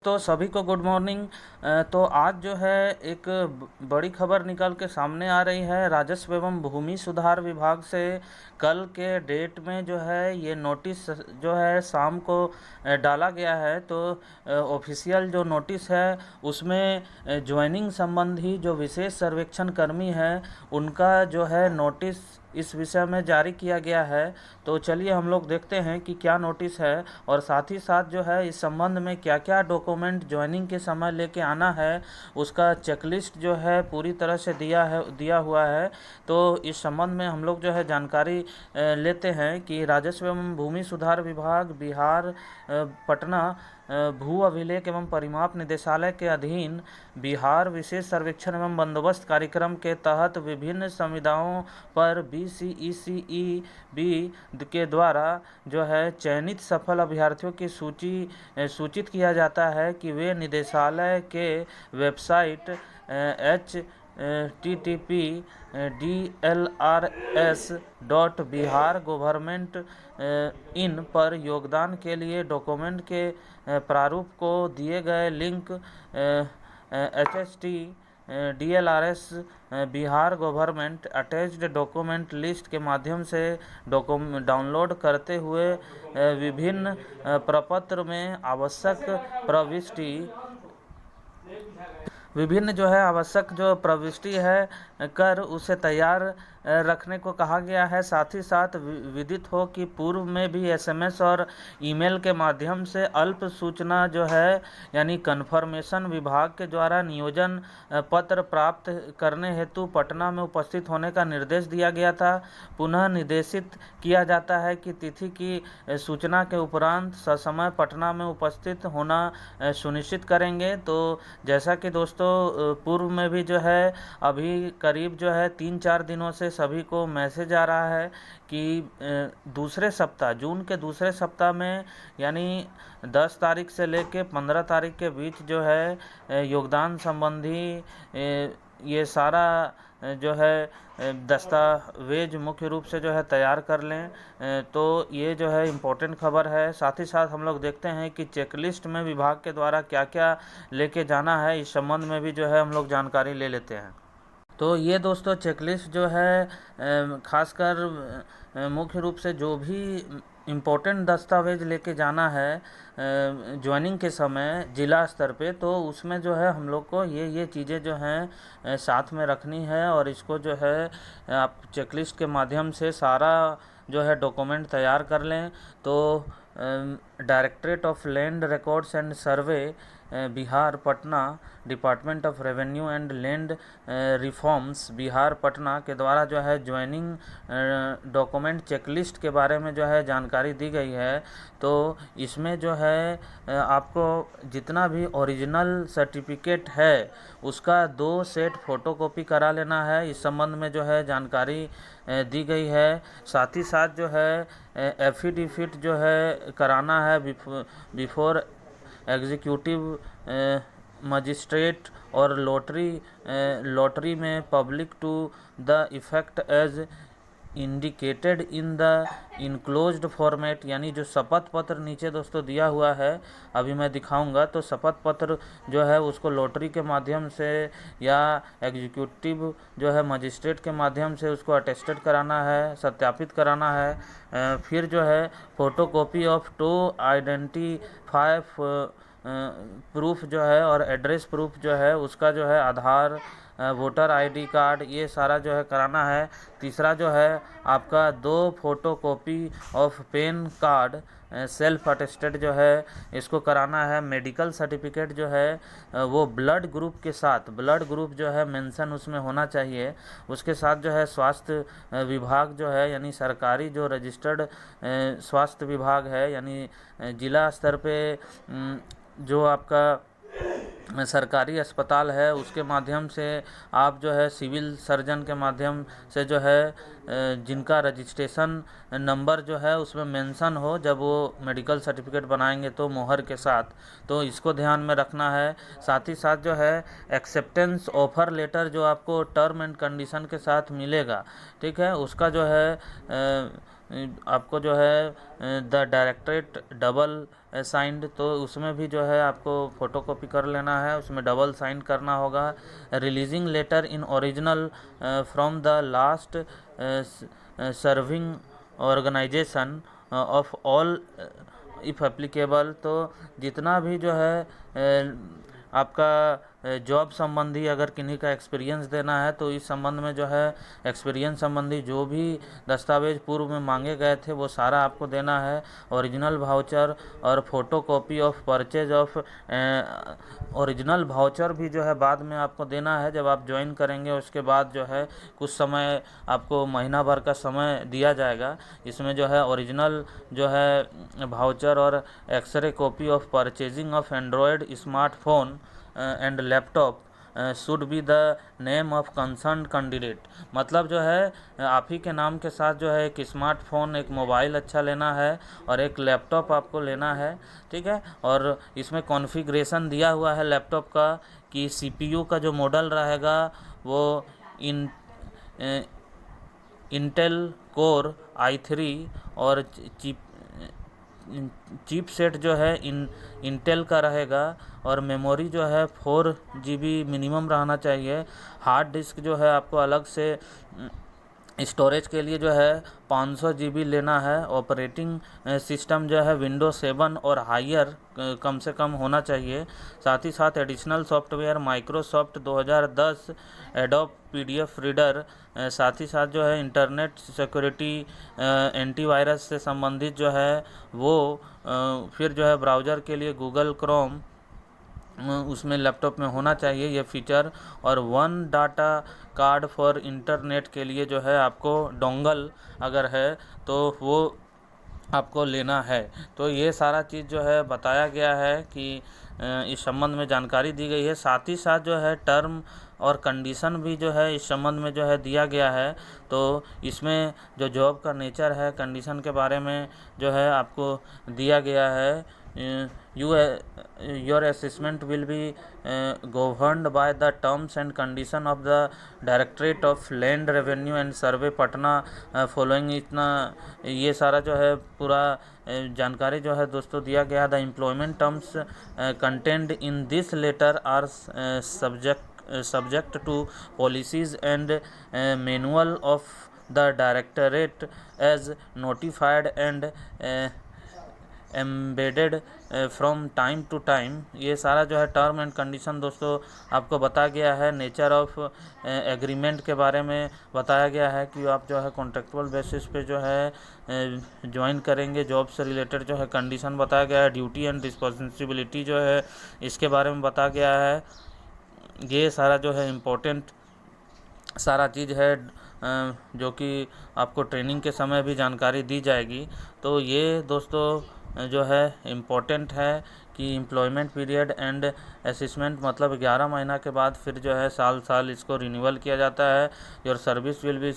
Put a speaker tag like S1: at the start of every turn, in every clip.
S1: तो सभी को गुड मॉर्निंग। तो आज जो है एक बड़ी खबर निकल के सामने आ रही है राजस्व एवं भूमि सुधार विभाग से। कल के डेट में जो है ये नोटिस जो है शाम को डाला गया है। तो ऑफिशियल जो नोटिस है उसमें ज्वाइनिंग संबंधी जो विशेष सर्वेक्षण कर्मी है उनका जो है नोटिस इस विषय में जारी किया गया है। तो चलिए हम लोग देखते हैं कि क्या नोटिस है और साथ ही साथ जो है इस संबंध में क्या क्या डॉक्यूमेंट ज्वाइनिंग के समय लेके आना है उसका चेकलिस्ट जो है पूरी तरह से दिया हुआ है। तो इस संबंध में हम लोग जो है जानकारी लेते हैं कि राजस्व एवं भूमि सुधार विभाग बिहार पटना भू अभिलेख एवं परिमाप निदेशालय के अधीन बिहार विशेष सर्वेक्षण एवं बंदोबस्त कार्यक्रम के तहत विभिन्न संविदाओं पर BCECEB के द्वारा जो है चयनित सफल अभ्यर्थियों की सूचित किया जाता है कि वे निदेशालय के वेबसाइट http://dlrs.bihargovernment.in पर योगदान के लिए डॉक्यूमेंट के प्रारूप को दिए गए link HST DLRS Bihar government attached document list के माध्यम से डाउनलोड करते हुए विभिन्न प्रपत्र में विभिन्न जो है आवश्यक जो प्रविष्टि है कर उसे तैयार रखने को कहा गया है। साथ ही साथ विदित हो कि पूर्व में भी SMS और ईमेल के माध्यम से अल्प सूचना जो है यानी कन्फर्मेशन विभाग के द्वारा नियोजन पत्र प्राप्त करने हेतु पटना में उपस्थित होने का निर्देश दिया गया था। पुनः निर्देशित किया जाता है कि तिथि की सूचना के उपरांत ससमय पटना में उपस्थित होना सुनिश्चित करेंगे। तो जैसा कि दोस्तों पूर्व में भी जो है अभी करीब जो है 3-4 दिनों से सभी को मैसेज आ रहा है कि दूसरे सप्ताह जून के दूसरे सप्ताह में यानी 10 तारीख से लेके 15 तारीख के बीच जो है योगदान संबंधी ये सारा जो है दस्तावेज मुख्य रूप से जो है तैयार कर लें। तो ये जो है इम्पोर्टेंट खबर है। साथ ही साथ हम लोग देखते हैं कि चेकलिस्ट में विभाग के द्वारा क्या क्या लेके जाना है, इस संबंध में भी जो है हम लोग जानकारी ले लेते हैं। तो ये दोस्तों चेकलिस्ट जो है खासकर मुख्य रूप से जो भी इम्पोर्टेंट दस्तावेज लेके जाना है ज्वाइनिंग के समय जिला स्तर पे, तो उसमें जो है हम लोग को ये चीज़ें जो हैं साथ में रखनी है और इसको जो है आप चेकलिस्ट के माध्यम से सारा जो है डॉक्यूमेंट तैयार कर लें। तो directorate of land records and survey Bihar Patna, department of revenue and land reforms Bihar Patna के द्वारा जो है ज्वाइनिंग डॉक्यूमेंट चेकलिस्ट के बारे में जो है जानकारी दी गई है। तो इसमें जो है आपको जितना भी ओरिजिनल सर्टिफिकेट है उसका 2 सेट फ़ोटोकॉपी करा लेना है। इस संबंध में जो है जानकारी दी गई है। साथ ही साथ जो है एफिडेविट जो है कराना है बिफोर एग्जीक्यूटिव मजिस्ट्रेट और लॉटरी में public to the effect as indicated in the enclosed format. यानी जो शपथ पत्र नीचे दोस्तों दिया हुआ है अभी मैं दिखाऊंगा, तो शपथ पत्र जो है उसको लॉटरी के माध्यम से या एग्जीक्यूटिव जो है मजिस्ट्रेट के माध्यम से उसको अटेस्टेड कराना है, सत्यापित कराना है। फिर जो है फोटोकॉपी ऑफ 2 आइडेंटिफाई प्रूफ जो है और एड्रेस प्रूफ जो है उसका जो है आधार, वोटर ID कार्ड, ये सारा जो है कराना है। तीसरा जो है आपका 2 photocopy of pan card self attested जो है इसको कराना है। मेडिकल सर्टिफिकेट जो है वो ब्लड ग्रुप के साथ, ब्लड ग्रुप जो है मेंशन उसमें होना चाहिए। उसके साथ जो है स्वास्थ्य विभाग जो है यानी सरकारी जो रजिस्टर्ड स्वास्थ्य विभाग है यानी जिला स्तर पे जो आपका सरकारी अस्पताल है उसके माध्यम से आप जो है सिविल सर्जन के माध्यम से जो है जिनका रजिस्ट्रेशन नंबर जो है उसमें मेंशन हो जब वो मेडिकल सर्टिफिकेट बनाएंगे तो मोहर के साथ, तो इसको ध्यान में रखना है। साथ ही साथ जो है एक्सेप्टेंस ऑफर लेटर जो आपको टर्म एंड कंडीशन के साथ मिलेगा, ठीक है, उसका जो है आपको जो है द डायरेक्टरेट डबल साइंड, तो उसमें भी जो है आपको फ़ोटोकॉपी कर लेना है, उसमें डबल साइन करना होगा। Releasing letter in original from the last serving organisation of all if applicable, तो जितना भी जो है आपका जॉब संबंधी अगर किन्हीं का एक्सपीरियंस देना है तो इस संबंध में जो है एक्सपीरियंस संबंधी जो भी दस्तावेज पूर्व में मांगे गए थे वो सारा आपको देना है। ओरिजिनल वाउचर और photo copy of purchase of original voucher भी जो है बाद में आपको देना है जब आप ज्वाइन करेंगे। उसके बाद जो है कुछ समय आपको महीना भर का समय दिया जाएगा, इसमें जो है ओरिजिनल जो है वाउचर और x-ray copy of purchasing of Android smartphone and laptop should be the name of concern candidate. मतलब जो है आप ही के नाम के साथ जो है एक स्मार्टफोन, एक मोबाइल अच्छा लेना है और एक लैपटॉप आपको लेना है, ठीक है। और इसमें कॉन्फ़िगरेशन दिया हुआ है लैपटॉप का कि CPU का जो मॉडल रहेगा वो इन इंटेल कोर i3 और चिप सेट जो है इंटेल का रहेगा और मेमोरी जो है 4 GB मिनिमम रहना चाहिए। हार्ड डिस्क जो है आपको अलग से स्टोरेज के लिए जो है 500 GB लेना है। ऑपरेटिंग सिस्टम जो है विंडोज 7 और हायर कम से कम होना चाहिए। साथ ही साथ additional software Microsoft 2010 adobe PDF reader, साथ ही साथ जो है इंटरनेट सिक्योरिटी एंटीवायरस से संबंधित जो है वो फिर जो है ब्राउज़र के लिए गूगल क्रोम उसमें लैपटॉप में होना चाहिए ये फीचर। और 1 डाटा कार्ड फॉर इंटरनेट के लिए जो है आपको डोंगल अगर है तो वो आपको लेना है। तो ये सारा चीज़ जो है बताया गया है कि इस संबंध में जानकारी दी गई है। साथ ही साथ जो है टर्म और कंडीशन भी जो है इस संबंध में जो है दिया गया है। तो इसमें जो जॉब का नेचर है, कंडीशन के बारे में जो है आपको दिया गया है। Your assessment will be governed by the terms and condition of the directorate of land revenue and survey Patna following. इतना ये सारा जो है पूरा जानकारी जो है दोस्तों दिया गया। The employment terms content in this letter are subject to policies and manual of the directorate as notified and embedded from time to time. ये सारा जो है टर्म एंड कंडीशन दोस्तों आपको बताया गया है। नेचर ऑफ एग्रीमेंट के बारे में बताया गया है कि आप जो है कॉन्ट्रेक्चुअल बेसिस पे जो है ज्वाइन करेंगे। जॉब से रिलेटेड जो है कंडीशन बताया गया है। ड्यूटी एंड रिस्पॉन्सिबिलिटी जो है इसके बारे में बताया गया है। ये सारा जो है इम्पोर्टेंट सारा चीज़ है जो कि आपको ट्रेनिंग के समय भी जानकारी दी जाएगी। तो ये दोस्तों जो है इम्पोर्टेंट है कि एम्प्लॉयमेंट पीरियड एंड असेसमेंट मतलब 11 महीना के बाद फिर जो है साल इसको रिन्यूअल किया जाता है। योर सर्विस विल बी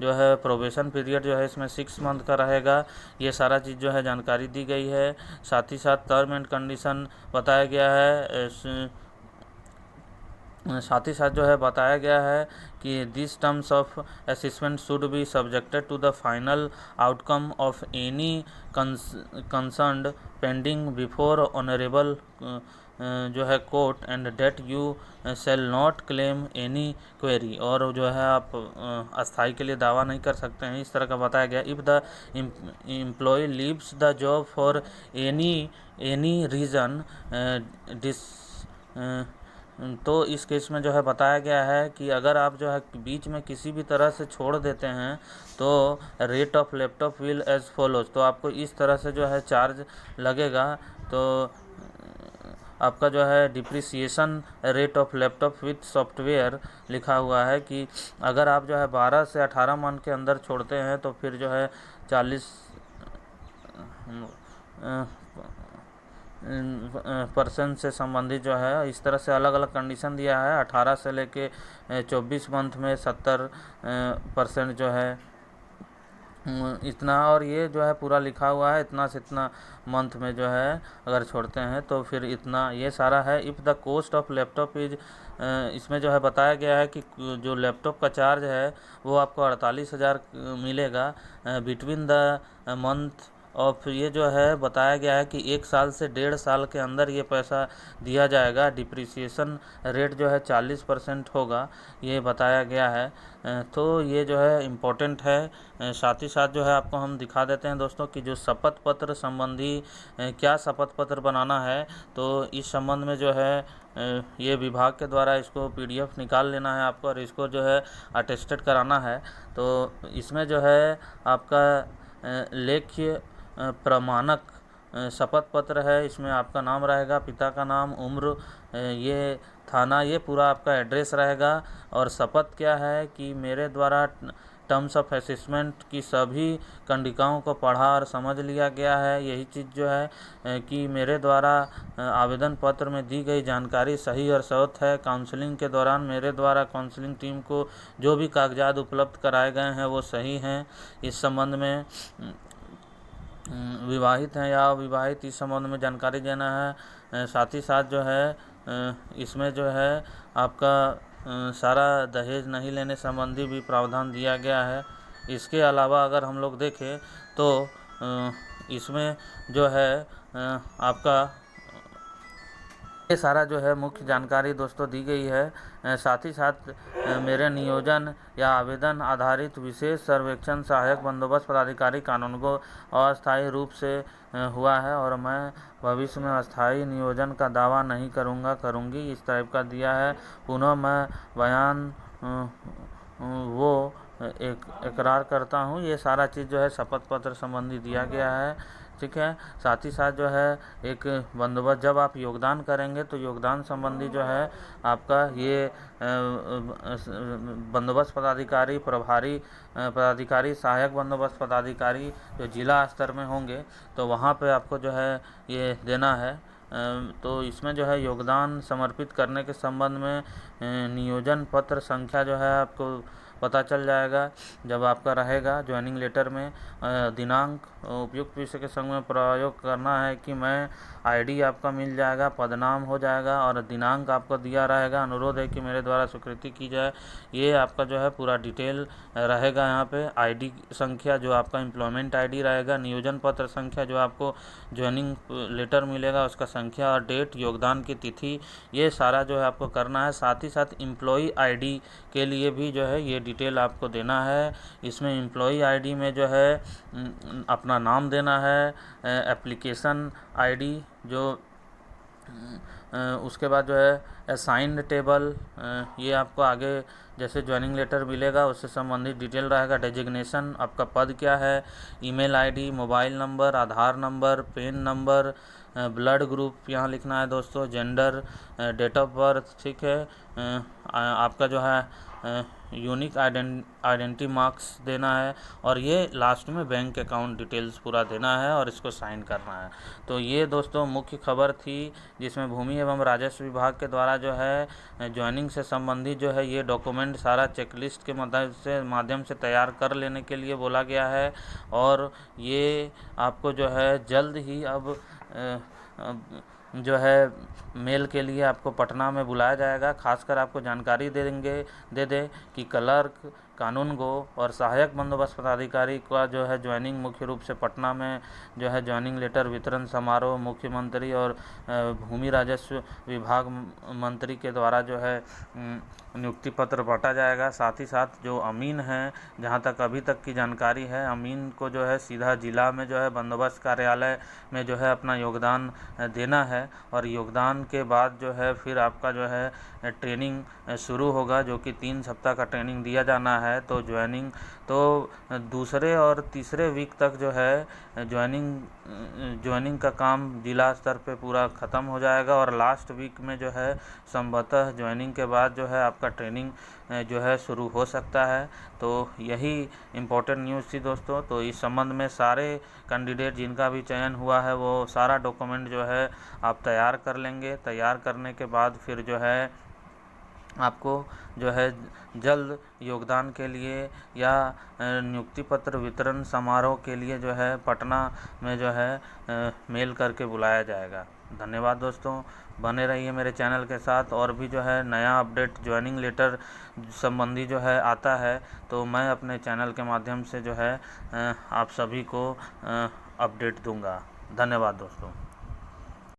S1: जो है प्रोबेशन पीरियड जो है इसमें 6 मंथ का रहेगा। ये सारा चीज़ जो है जानकारी दी गई है। साथ ही साथ टर्म एंड कंडीशन बताया गया है। साथ ही साथ जो है बताया गया है कि this terms of assessment should be subjected to the final outcome of any concerned pending before honourable जो है court and that you shall not claim any query. और जो है आप अस्थाई के लिए दावा नहीं कर सकते हैं, इस तरह का बताया गया। If the employee leaves the job for any reason डिस तो इस केस में जो है बताया गया है कि अगर आप जो है बीच में किसी भी तरह से छोड़ देते हैं तो rate of laptop will as follows. तो आपको इस तरह से जो है चार्ज लगेगा। तो आपका जो है depreciation rate of laptop with software लिखा हुआ है कि अगर आप जो है 12 से 18 मंथ के अंदर छोड़ते हैं तो फिर जो है 40% से संबंधित जो है इस तरह से अलग अलग कंडीशन दिया है। 18 से लेके 24 मंथ में 70% जो है इतना, और ये जो है पूरा लिखा हुआ है इतना से इतना मंथ में जो है अगर छोड़ते हैं तो फिर इतना, ये सारा है। If the cost of laptop is इसमें जो है बताया गया है कि जो लैपटॉप का चार्ज है वो आपको 48,000 मिलेगा बिटवीन द मंथ और फिर ये जो है बताया गया है कि 1 साल से 1.5 साल के अंदर ये पैसा दिया जाएगा। डिप्रिसिएशन रेट जो है 40% होगा, ये बताया गया है। तो ये जो है इम्पोर्टेंट है। साथ ही साथ जो है आपको हम दिखा देते हैं दोस्तों कि जो शपथ पत्र संबंधी क्या शपथ पत्र बनाना है, तो इस संबंध में जो है ये विभाग के द्वारा इसको PDF निकाल लेना है आपको, और इसको जो है अटेस्टेड कराना है। तो इसमें जो है आपका लेख्य प्रमाणक शपथ पत्र है। इसमें आपका नाम रहेगा, पिता का नाम, उम्र, ये थाना, ये पूरा आपका एड्रेस रहेगा। और शपथ क्या है कि मेरे द्वारा टर्म्स ऑफ असेसमेंट की सभी कंडिकाओं को पढ़ा और समझ लिया गया है। यही चीज़ जो है कि मेरे द्वारा आवेदन पत्र में दी गई जानकारी सही और सवत है। काउंसलिंग के दौरान मेरे द्वारा काउंसलिंग टीम को जो भी कागजात उपलब्ध कराए गए हैं वो सही हैं। इस संबंध में विवाहित हैं या अविवाहित, इस संबंध में जानकारी देना है। साथ ही साथ जो है इसमें जो है आपका सारा दहेज नहीं लेने संबंधी भी प्रावधान दिया गया है। इसके अलावा अगर हम लोग देखें तो इसमें जो है आपका ये सारा जो है मुख्य जानकारी दोस्तों दी गई है। साथ ही साथ मेरे नियोजन या आवेदन आधारित विशेष सर्वेक्षण सहायक बंदोबस्त पदाधिकारी कानूनगो अस्थायी रूप से हुआ है, और मैं भविष्य में अस्थायी नियोजन का दावा नहीं करूंगी, इस टाइप का दिया है। पुनः मैं बयान वो इकरार करता हूँ। ये सारा चीज़ जो है शपथ पत्र संबंधी दिया गया है, ठीक है। साथ ही साथ जो है एक बंदोबस्त, जब आप योगदान करेंगे तो योगदान संबंधी जो है आपका ये बंदोबस्त पदाधिकारी, प्रभारी पदाधिकारी, सहायक बंदोबस्त पदाधिकारी जो जिला स्तर में होंगे, तो वहाँ पे आपको जो है ये देना है। तो इसमें जो है योगदान समर्पित करने के संबंध में नियोजन पत्र संख्या जो है आपको पता चल जाएगा जब आपका रहेगा ज्वाइनिंग लेटर में। दिनांक उपयुक्त विषय के संग में प्रयोग करना है कि मैं ID आपका मिल जाएगा, पदनाम हो जाएगा, और दिनांक आपको दिया रहेगा। अनुरोध है कि मेरे द्वारा स्वीकृति की जाए। ये आपका जो है पूरा डिटेल रहेगा यहाँ पे। ID संख्या जो आपका एम्प्लॉयमेंट ID रहेगा, नियोजन पत्र संख्या जो आपको ज्वाइनिंग लेटर मिलेगा उसका संख्या और डेट, योगदान की तिथि, ये सारा जो है आपको करना है। साथ ही साथ एम्प्लॉई ID के लिए भी जो है ये डिटेल आपको देना है। इसमें एम्प्लॉई ID में जो है अपना नाम देना है, एप्लीकेशन ID जो उसके बाद जो है असाइंड टेबल, ये आपको आगे जैसे ज्वाइनिंग लेटर मिलेगा उससे संबंधित डिटेल रहेगा। डेजिग्नेशन, आपका पद क्या है, email ID, mobile number, Aadhaar number, PAN number, blood group यहाँ लिखना है दोस्तों, जेंडर, डेट ऑफ बर्थ, ठीक है। आपका जो है यूनिक आइडेंटिटी मार्क्स देना है, और ये लास्ट में बैंक अकाउंट डिटेल्स पूरा देना है और इसको साइन करना है। तो ये दोस्तों मुख्य खबर थी जिसमें भूमि एवं राजस्व विभाग के द्वारा जो है ज्वाइनिंग से संबंधित जो है ये डॉक्यूमेंट सारा चेकलिस्ट के माध्यम से तैयार कर लेने के लिए बोला गया है। और ये आपको जो है जल्द ही अब जो है मेल के लिए आपको पटना में बुलाया जाएगा। खासकर आपको जानकारी दे दें कि क्लर्क, कानूनगो और सहायक बंदोबस्त पदाधिकारी का जो है ज्वाइनिंग मुख्य रूप से पटना में जो है ज्वाइनिंग लेटर वितरण समारोह मुख्यमंत्री और भूमि राजस्व विभाग मंत्री के द्वारा जो है नियुक्ति पत्र बांटा जाएगा। साथ ही साथ जो अमीन हैं, जहां तक अभी तक की जानकारी है, अमीन को जो है सीधा जिला में जो है बंदोबस्त कार्यालय में जो है अपना योगदान देना है, और योगदान के बाद जो है फिर आपका जो है ट्रेनिंग शुरू होगा, जो कि 3 सप्ताह का ट्रेनिंग दिया जाना है। तो दूसरे और तीसरे वीक तक जो है ज्वाइनिंग का काम जिला स्तर पे पूरा ख़त्म हो जाएगा, और लास्ट वीक में जो है संभवतः ज्वाइनिंग के बाद जो है आपका ट्रेनिंग जो है शुरू हो सकता है। तो यही इम्पोर्टेंट न्यूज़ थी दोस्तों। तो इस संबंध में सारे कैंडिडेट जिनका भी चयन हुआ है वो सारा डॉक्यूमेंट जो है आप तैयार कर लेंगे। तैयार करने के बाद फिर जो है आपको जो है जल्द योगदान के लिए या नियुक्ति पत्र वितरण समारोह के लिए जो है पटना में जो है मेल करके बुलाया जाएगा। धन्यवाद दोस्तों, बने रहिए मेरे चैनल के साथ। और भी जो है नया अपडेट ज्वाइनिंग लेटर संबंधी जो है आता है तो मैं अपने चैनल के माध्यम से जो है आप सभी को अपडेट दूंगा। धन्यवाद दोस्तों।